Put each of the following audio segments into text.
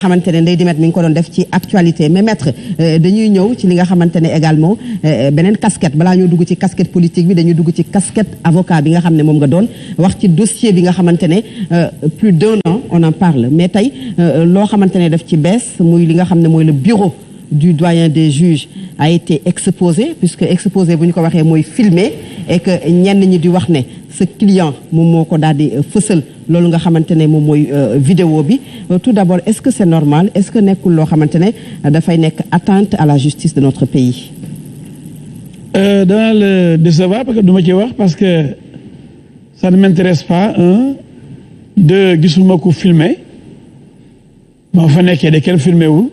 xamante ne Ndeye Dimet mi ngi ko doon def ci actualité mais maître dañuy ñëw ci li nga xamante ne également beneen casquette balaa ñoo dugg ci casquette politique bi dañuy dugg ci casquette avocat bi nga xam ne moom nga doon wax ci dossier bi nga xamante ne plus d'un an on en parle mais tey loo xamante ne daf ci bees muy li nga xam ne mooy le bureau du doyen des juges a été exposé puisque exposé bu ñu ko waxee mooy filmé et que ñenn ñi di wax ne sa client moom moo ko daal di fësal loolu nga xamante ne moom mooy vidéo bi tout d'abord est-ce que c'est normal est-ce que nekkul loo xamante ne dafay nekk atteinte à la justice de notre pays. Dana le décevoir parce que du ma ci wax parce que ça ne m'intéresse pas deux gisuma ko filmé ba fa nekkee de kenn filmé wul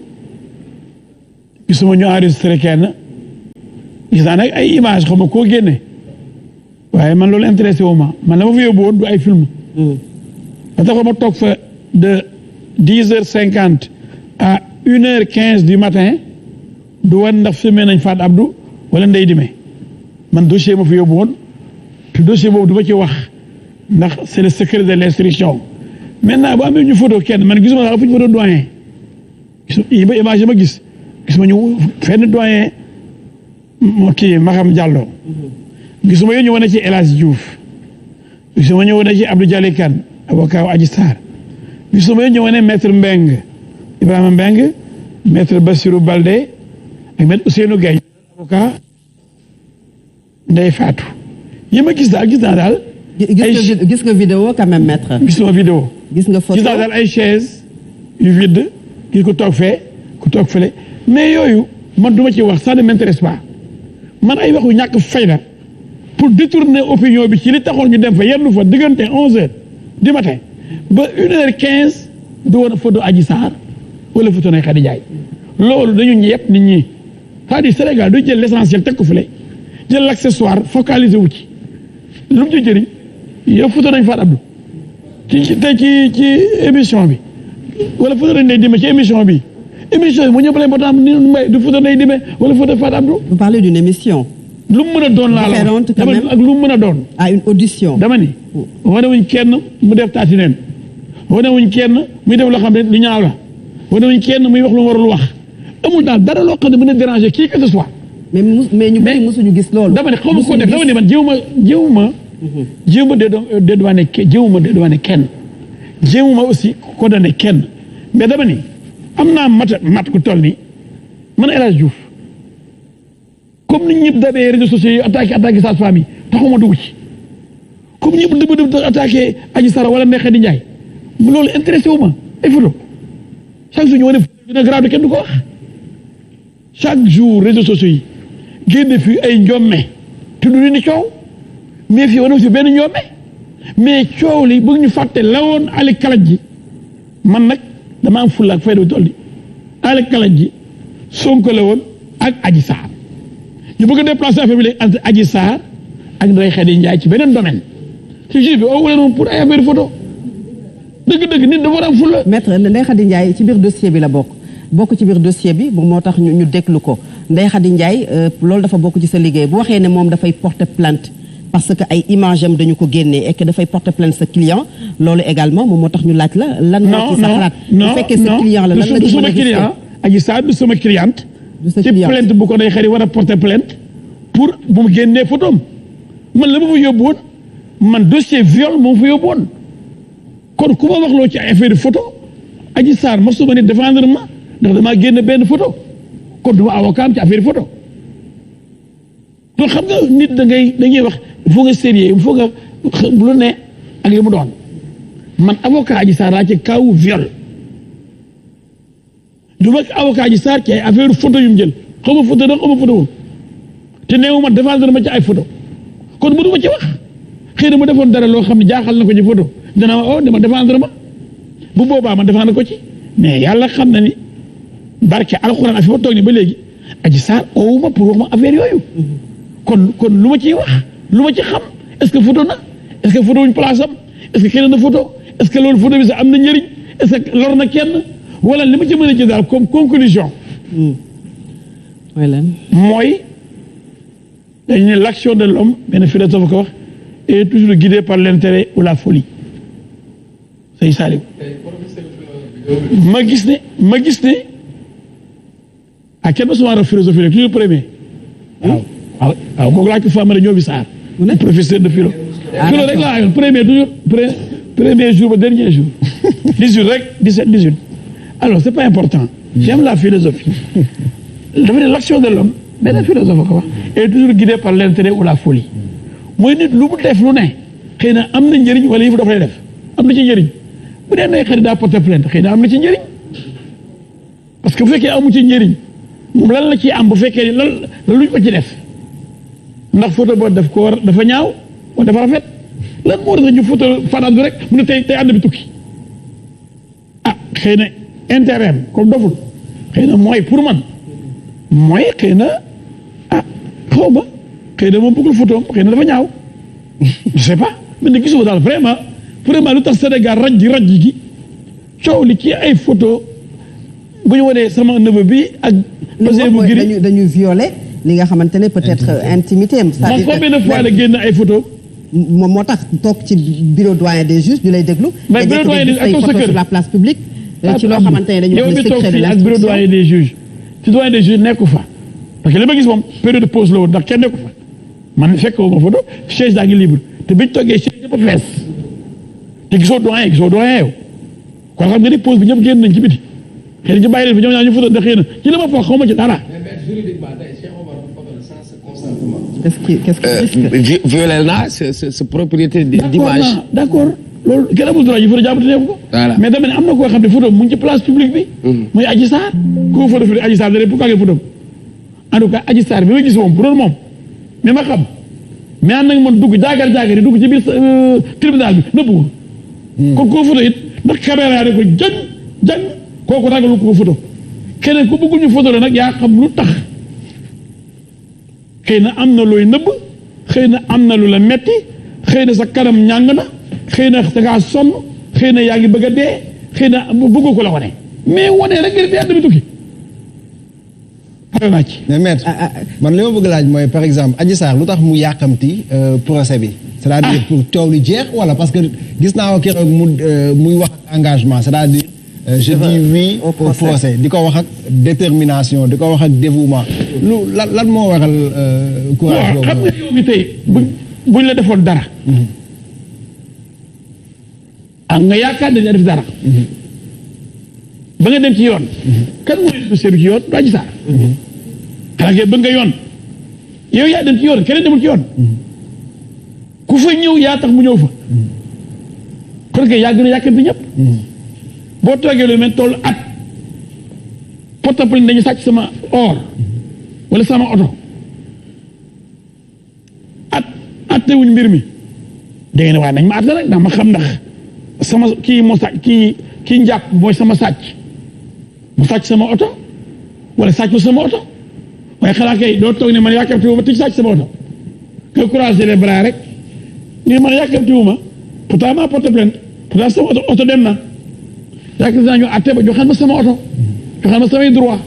gisuma ñu enregistré kenn gis naa nag ay image xaw ma koo génne waaye man loolu intéressé wu ma man la ma fa yóbbu woon du ay film. ba tax ma toog fa de 10h50 à 1h15 du matin du wan ndax filmé nañ Fat Abdou wala Ndeye Dimet man dossier ma fa yóbbu woon te dossier boobu du ma ci wax ndax c'est le secret de l'instruction maintenant bu amee ñu photo kenn man gisuma sax fu ñu photo doyen gisuma image ma gis gisuma ñu fenn doyen kii Maham Diallo gisuma ñu wane ci El Hadj Diouf gisuma ñu wane ci Abdou Dialé Kane avocat wu Adji Sarr gisuma ñu wane maître Mbengue Ibrahima Mbengue maître Bassirou Baldé ak maître Ousseynou Gaye avocat Ndeye Fatou yi ma gis daal gis naa daal. gis nga vidéo quand même maître. gisuma vidéo. gis nga photo gis naa daal ay chaise yu vide kii ku toog fee ku toog fële mais yooyu man du ma ci wax ça ne m'intéresse pas man ay waxu ñàkk fayda pour détourner opinion bi ci li taxoon ñu dem fa yendu fa diggante 11h du matin ba 1h15 du woon a photo Adji Sarr wala photo Ndeye Khady Ndiaye loolu dañu yëpp nit ñi c'est-à-dire Sénégal du jël l'essentiel teg ko fële jël l'accessoire focaliser wu ci lu mu ci jëriñ yow photo nañ Fat Abdou ci émission bi wala photo nañ Ndeye Dimet ci émission bi mu ñëpp lay botam ni mbay du photo Ndeye Dimet wala photo Fat Abdou. Vous parlez d'une émission. lu mu mën a doon laa la dama ak lu mu mën a doon. à une audition. dama ni wane wuñ kenn mu def taati neen wane wuñ kenn muy def loo xam ne lu ñaaw la wane wuñ kenn muy wax lu mu warul wax amul daal dara loo xam ne mën a déranger qui que ce soit. mais ñu bëri mosuñu gis loolu. dama ne xaw ma ko def dama ne man jéewuma dédouané kenn jéewuma aussi condamné kenn mais dama ni am naa mat ku toll ni man El Hadj Diouf comme ni ñëpp dabee réseaux sociaux yi attaqué sa famille taxuma dugg ci comme ñëpp dëbb attaqué Adji Sarr wala Ndeye Khady Ndiaye loolu intéressé wu ma ay photo chaque jour ñu wane dina grave kenn du ko wax chaque jour réseaux sociaux yi génne fi ay njomme te du ni coow mais fii wane fi benn njomme mais coow li bëgg ñu fàtte lawoon ali kalaj ji man nag dama am fulla ak fayda toll ni ali kalaj ji Sonko la woon ak Adji Sarr ñu bëgg a déplacer affaire bi léegi entre Adji Sarr ak Ndeye Khady Ndiaye ci beneen domaine ci juge bi oo wala noonu pour ay affaire photo dëgg-dëgg nit dafa war a am fulla. maître Ndeye Khady Ndiaye ci biir dossier bi la bokk ci biir dossier bi moo tax ñu déglu ko Ndeye Khady Ndiaye loolu dafa bokk ci sa liggéey bu waxee ne moom dafay porter plainte parce que ay image am dañu ko génnee et que dafay porter plainte sa client loolu également moom moo tax ñu laaj la. lan moo ci sa xalaat bu fekkee sa client la lan la ci mën a gis Adji Sarr du sama cliente. ci plainte bu ko Ndeye Khady war a porter plainte pour bu mu génnee photo man la ma fa yóbbu woon man dossier viol moom fa yóbbu woon kon ku ma wax loo ci affaire photo Adji Sarr mosuma ne défendre ma ndax damaa génne benn photo kon du ma avocat am ci affaire photo donc xam nga nit dañuy wax il faut nga sérieux il faut nga lu ne ak li mu doon man avocat Adji Sarr laa ci kaw viol du ma avocat ji Sarr ci ay affaire photo yu mu jël xaw ma photo nag xaw ma photo wul te néew ma défendre ma ci ay photo kon mënu ma ci wax xëy na ma defoon dara loo xam ne jaaxal na ko ci photo dana ma dama défendre ma bu boobaa ma défendre ko ci mais yàlla xam na ni barke alxuraan ak fi ma toog ni ba léegi Adji Sarr owu ma pour wax ma affaire yooyu kon lu ma ciy wax lu ma ci xam est-ce que photo na est-ce que photo wuñ place am est-ce que keneen na photo est-ce que loolu photo bi sax am na njëriñ est-ce que lor na kenn wala li ma ci mën a ci daal comme conclusion mooy dañu ne l'action de l'homme benn philosophe ko wax est toujours guidée par l'intérêt ou la folie say Saliou ma gis ne kenn souvent rek philosophie rek toujours premier. waaw kooku laa ko Famara Ndiobi Sarr. professeur de philo. philo rek laa ayoon premier toujours premier jour ba dernier jour. 18 rek 17 alors c'est pas important. J'aime la philosophie. dafa ne l'action de l'homme benn philosophe ko wax est toujours guidé par l'intérêt ou la folie. mooy nit lu mu def lu ne xëy na am na njëriñ wala yëfu dafa lay def am na ci njëriñ bu dee nay xarit daa porter plainte xëy na am na ci njëriñ parce que bu fekkee amu ci njëriñ moom lan la ciy am bu fekkee ni lan luñ ko ci def ndax photo boo def ko war dafa ñaaw wala dafa rafet lan moo tax ñu photo fanaat bi rek mu ne tey ànd bi tukki xëy na intérêt comme doful xëy na mooy pour man mooy xëy na xaw ma xëy na moom bëggul photo xëy na dafa ñaaw je sais pas mais ne gisuma daal vraiment lu tax Sénégal raj gi coow li ci ay photo bu ñu wanee sama neveu bi ak dañu violé li nga xamante ne peut-être intimité am. moom combien de fois la génn ay photo moom moo tax toog ci bureau doyen des juges ñu lay déglu. mais bureau doyen des juges photo sur la place publique. ci loo xamante ne dañu wax ne secret de l'instruction ak bureau doyen des juges ci doyen des juges nekku fa parce que li ma gis moom période de pause la woon ndax kenn nekku fa man fekk ma photo chaise daa ngi libre te biñ toggee chaise yëpp a fees te gisoo doyen yow kon xam nga ni pause bi ñëpp génn nañ ci biti xëy na ñu bàyyi leen fi ñoom ñaar ñu photo ndax xëy na ci la ma foog xaw ma ci dara. qu'est-ce que violé naa sa propriété d'image. d'accord loolu kenn amul droit yi photo jàmbur neeku ko. mais dama ne am na koo xam ne photo mu ngi ci place publique bi. muy Adji Sarr. ku photo fi Adji Sarr da pourquoi ngeen photo en tout cas Adji Sarr bi ma gis moom bu doon moom mi ma xam mais ànd nag man dugg jaagar yi dugg ci biir tribunal bi nëbbuwul. kon koo photo it ndax caméra yaa ne ko jàng kooku ragalu ko photo keneen ku bëggul ñu photo la nag yaa xam lu tax xëy na am na looy nëbb xëy na am na lu la metti xëy na sa kanam ñàng na xëy na sa ngaa sonn xëy na yaa ngi bëgg a dee xëy na bëggoo ko la wane mais wane rek ngir dee àdduna bi tukki pare naa ci. mais maître man li ma bëgg laaj mooy par exemple Adji Sarr lu tax mu yàqamti procès bi. c'est-à-dire pour coow li jeex wala parce que gis naa ko keroog muy wax ak engagement c'est-à-dire je dis oui au procès di ko wax ak détermination di ko wax ak dévouement lan moo waral courage boobu. xam nga yow mi tey buñ la defoon dara. nga yaakaar ne def dara. ba nga dem ci yoon. kan mooy spécial ci yoon du Adji Sarr. xanaa kay bëgg nga yoon yow yaa dem ci yoon keneen demul ci yoon. ku fa ñëw yaa tax mu ñëw fa. kon kay yaa gën a yàkkamti ñëpp. boo toogee lu mel toll at porte-plainte dañu sàcc sama or wala sama oto attewuñ mbir mi da ngeen ne waaye nañ ma atte rek ndax ma xam ndax sama kii moo sàcc kii njàpp mooy sama sàcc mu sàcc sama oto wala sàcc sama oto waaye xanaa kay doo toog ne man yàkkamti wu ma tëj sàcc sama oto nga croiser les bras rek ni man yàkkamti wu ma pourtant maa porte plainte pourtant sama oto dem na yaakaar naa ñu atte ba joxal ma sama oto joxal ma samay droit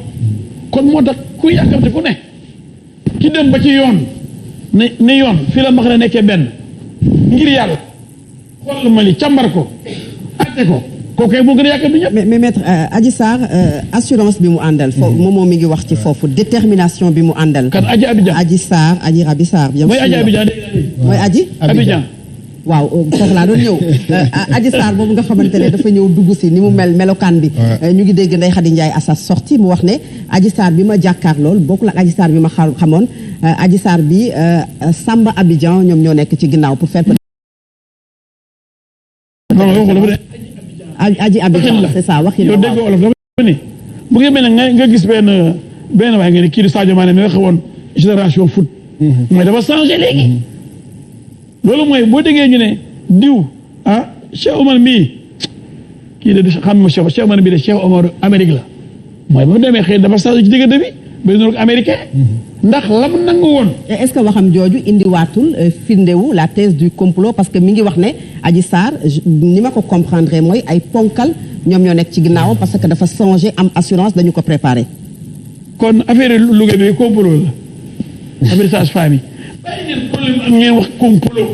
kon moo tax ku yàkkamti ku ne ki dem ba ci yoon ne yoon fii la max na nekkee benn ngir yàlla xool ma li càmbar ko atte ko kooku moo gën a yàkkamti ñëpp. mais maître Adji Sarr assurance bi mu àndal. foofu moom mi ngi wax ci foofu détermination bi mu àndal. kan Adji Abidjan Adji Sarr Adji Rabi Sarr. mooy Adji Abidjan mooy Adji Abidjan. waaw foofu laa doon ñëw Adji Sarr boobu nga xamante ne dafa ñëw dugg si ni mu melokaan bi ñu ngi dégg Ndeye Khady Ndiaye à sa sortie mu wax ne Adji Sarr bi ma jàkkaar lool bokkul ak Adji Sarr bi ma xamoon Adji Sarr bi Samba Abidjan ñoom ñoo nekk ci ginnaaw pour faire Adji Abidjan c'est ça waxi yow dégg wolof dafa ni bu ngeen mel ne nga gis benn waaye nga ne kii di Sadio Mané mi nga xawoon génération foot mooy dafa changé léegi loolu mooy boo déggee ñu ne diw Cheikh Omar mii kii de xam ma Cheikh Omar mii de Cheikh Omar Amérique la mooy ba mu demee xëy dafa changé ci diggante bi ba ñu américain ndax lam nangu woon. est-ce que waxam jooju indiwaatul firndewu la thèse du complot parce que mi ngi wax ne Adji Sarr ni ma ko comprendre mooy ay ponkal ñoom ñoo nekk ci ginnaawam parce que dafa changé am assurance dañu ko préparé. kon affaire Louga bi complot la affaire sage-femme yi bàyyi leen problème am ngeen wax complot.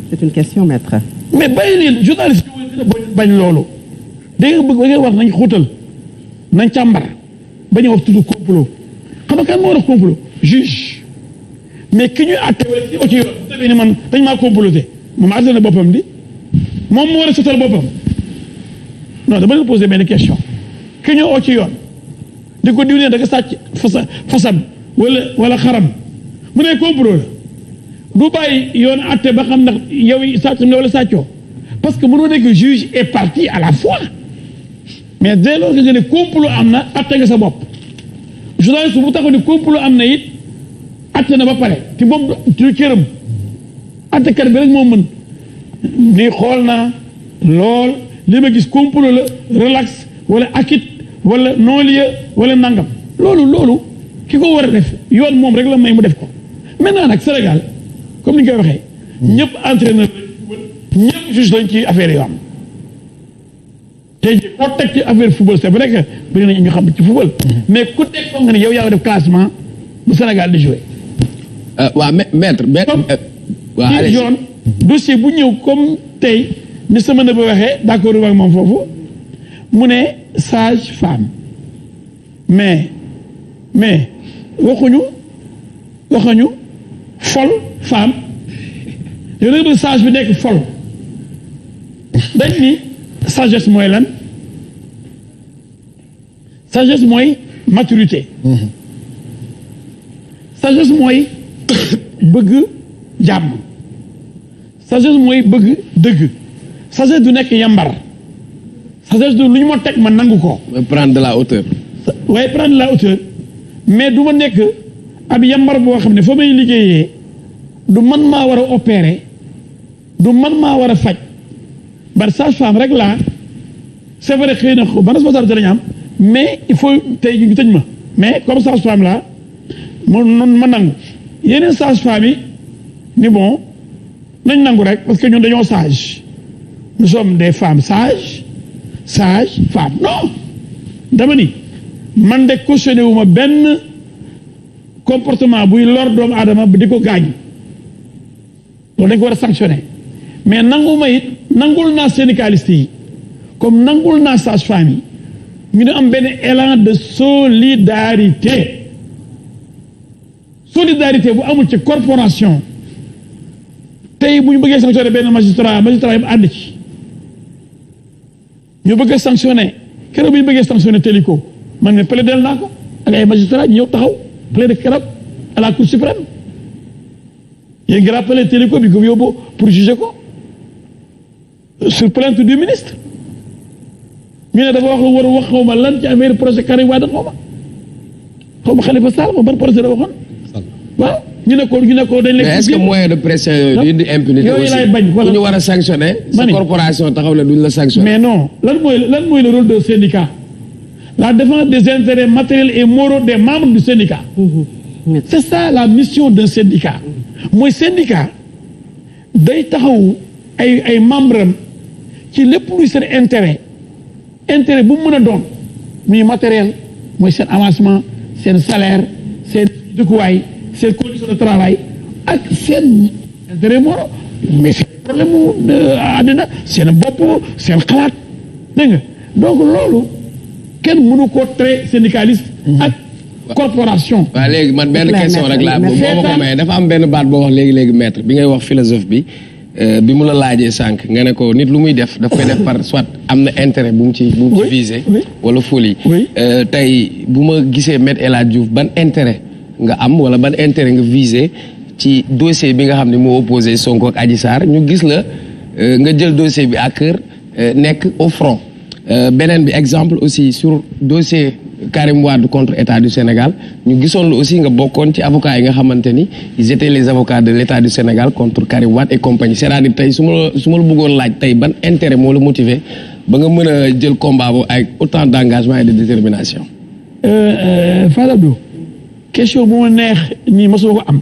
c'est une question maître. mais bàyyi leen journaliste yi bañ loolu da nga bëgg ba nga wax nañ xóotal nañ càmbar bañ a wax tudd complot xam nga kan moo war a complot juge mais ki ñuy àtte wala ki ci yoon tamit ni man dañ maa comploté moom àtte na boppam di moom moo war a sotal boppam non dama leen posé benn question ki ñu oo ci yoon di ko diw ne da nga sàcc fasam wala xaram mu ne complot la du bàyyi yoon àtte ba xam ndax yow sàcc nga wala sàccoo parce que mënoo nekk juge et partie à la fois mais dès lors que nga ne complot am na àtte nga sa bopp journaliste bu taxaw ni complot am na it àtte na ba pare te moom du cëram àttekat bi rek moo mën ni xool naa lool li ma gis complot la relax wala acquit wala non-lieu wala nangam loolu ki ko war a def yoon moom rek la may mu def ko maintenant nag Sénégal comme ni ñu koy waxee ñëpp entraîneur ñëpp juge lañ ci affaire yoo am tey jii koo teg ci affaire football c'est vrai que bëri nañu ñu xam ci football mais ku teg ko nga ne yow yaa def classement bu Sénégal di jouer waa maître ci yoon dossier bu ñëw comme tey ni sama na ba waxee d'accord ak moom foofu mu ne sage femme mais waxuñu folle femme yow da nga bëgg sage bi nekk folle dañ ni sagesse mooy lan sagesse mooy maturité sagesse mooy bëgg jàmm sagesse mooy bëgg dëgg sagesse du nekk yambar sagesse du lu ñu ma teg ma nangu ko prendre de la hauteur waaye prendre de la hauteur mais du ma nekk ab yambar boo xam ne fa may liggéeyee du man maa war a opérer du man maa war a faj ban sage-femme rek laa c'est vrai xëy na ban responsabilité lañu am mais il faut tey ñu tëj ma mais comme sage-femme laa ma nangu yeneen sage-femme yi ni bon nañ nangu rek parce que ñun dañoo sage nous sommes des femmes sages femmes non dama ni man de cautionné wu ma benn comportement buy lor doomu aadama di ko gaañ loolu dañ ko war a sanctionné mais nanguma it nangul naa syndicaliste yi comme nangul naa sage-femme yi ñu ne am benn élan de solidarité bu amul ci corporation tey bu ñu bëggee sanctionné benn magistrat yi ànd ci ñu bëgg a sanctionné keroog bu ñu bëggee sanctionné Téliko man ne plaidel naa ko ak ay magistrat ñëw taxaw plaidé keroog à la Cour suprême yéen ngi rappelé Téliko bi ko yóbbu pour juger ko sur plainte du ministre ñu ne dafa wax lu war a wax xaw ma lan ci affaire projet Karim Wade xaw ma Khalifa Sall ma ban projet la waxoon waaw ñu ne ko dañ leen. mais est-ce que moyen de pression yooyu du indi impunité aussi yooyu laay bañ ku ñu war a sanctionner sa corporation taxaw ne duñ la sanctionner. mais non lan mooy le rôle de syndicat la défense des intérêts matériels et moraux des membres du syndicat. c'est ça la mission d'un syndicat. mooy syndicat day taxaw ay membres am ci lépp luy seen intérêt bu mu mën a doon muy matériel mooy seen avancement seen salaire seen dëkkuwaay seen condition de travail ak seen intérêt moraux mais seen problème mu àddina seen bopp seen xalaat dégg nga donc loolu kenn mënu ko tere syndicaliste ak corporation. waaw léegi man benn question rek laa boo ma ko may dafa am benn baat boo wax léegi maître bi ngay wax philosophe bi mu la laajee sànq nga ne ko nit lu muy def daf koy def par soit am na intérêt bu mu ci visé wala folie tey bu ma gisee Maître El Hadji Diouf ban intérêt nga am wala ban intérêt nga visé ci dossier bi nga xam ne moo opposé Sonko ak Adji Sarr ñu gis la nga jël dossier bi à cœur nekk au front beneen bi exemple aussi sur dossier Karim Wade contre État du Sénégal ñu gisoon la aussi nga bokkoon ci avocats yi nga xamante ni ils étaient les avocats de l'État du Sénégal contre Karim Wade et compagnie c'est-à-dire tey su ma la bëggoon laaj tey ban intérêt moo la motiver ba nga mën a jël combat boobu avec autant d'engagement et de détermination. Fadabou question bu ma neex nii mosuma ko am